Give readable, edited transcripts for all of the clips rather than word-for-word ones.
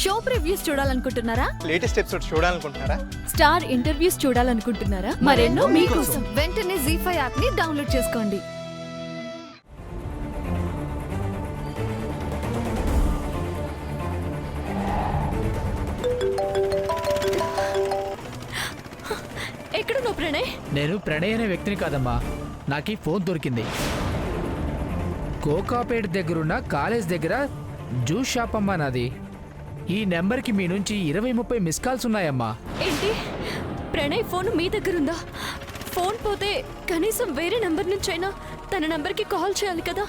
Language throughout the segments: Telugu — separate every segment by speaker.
Speaker 1: షో ప్రివ్యూస్ చూడాలనుకుంటున్నారా?
Speaker 2: లేటెస్ట్ ఎపిసోడ్ చూడాలనుకుంటున్నారా?
Speaker 1: స్టార్ ఇంటర్వ్యూస్ చూడాలనుకుంటున్నారా? మరెన్నో మీకోసం వెంటనే ZEE5 యాప్ ని డౌన్లోడ్ చేసుకోండి. ఎక్కడున్నావు ప్రణయ్?
Speaker 3: నేను ప్రణయ్ అనే వ్యక్తిని కాదమ్మా, నాకు ఈ ఫోన్ దొరికింది. కోకాపేట్ దగ్గరున్న కాలేజ్ దగ్గర జ్యూస్ షాప్ అమ్మా నాది. ఈ నెంబర్కి మీ నుంచి 20-30 మిస్ కాల్స్ ఉన్నాయమ్మా.
Speaker 1: ఏంటి, ప్రణయ్ ఫోన్ మీ దగ్గరుందా? ఫోన్ పోతే కనీసం వేరే నెంబర్ నుంచైనా తన నెంబర్కి కాల్ చేయాలి కదా,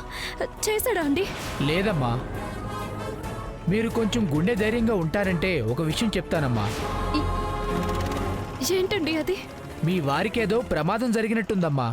Speaker 1: చేశాడా అండి?
Speaker 3: లేదమ్మా, మీరు కొంచెం గుండె ధైర్యంగా ఉంటారంటే ఒక విషయం చెప్తానమ్మా.
Speaker 1: ఏంటండి అది?
Speaker 3: మీ వారికేదో ప్రమాదం జరిగినట్టుందమ్మా.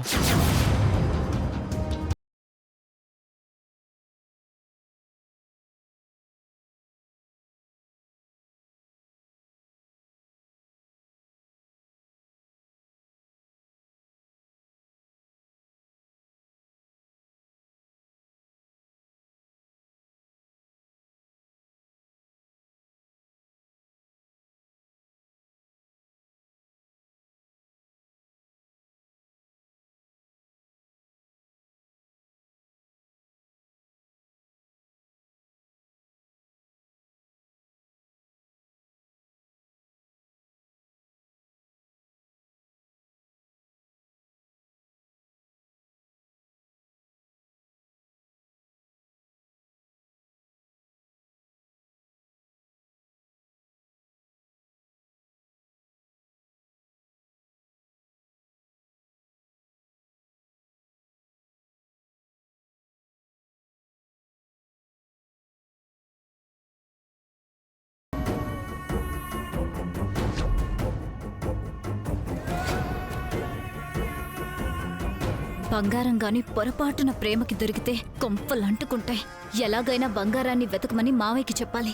Speaker 1: బంగారం గాని పొరపాటున ప్రేమకి దొరికితే కొంపలు అంటుకుంటాయి. ఎలాగైనా బంగారాన్ని వెతకమని మావయ్యకి చెప్పాలి.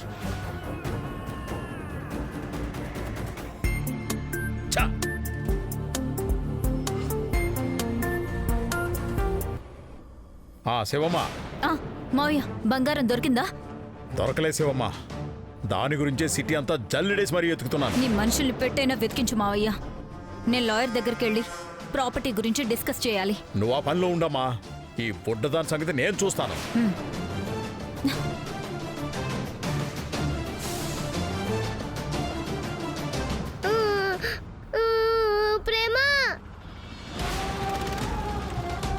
Speaker 4: శివమ్మా,
Speaker 1: మావయ్య, బంగారం దొరికిందా?
Speaker 4: దొరకలే శివమ్మా, దాని గురించే సిటీ అంతా జల్లిడేసి మరీ ఎత్తుకుతున్నాను.
Speaker 1: నీ మనుషుల్ని పెట్టైనా వెతికించు మావయ్య. నేను లాయర్ దగ్గరికి వెళ్ళి ప్రాపర్టీ గురించి డిస్కస్ చేయాలి.
Speaker 4: నువ్వు ఆ పనిలో ఉండమ్మా, ఈ బుడ్డదాని సంగతి నేను చూస్తాను.
Speaker 5: ప్రేమ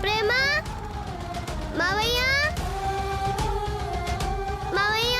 Speaker 5: ప్రేమ మావయ్య మావయ్య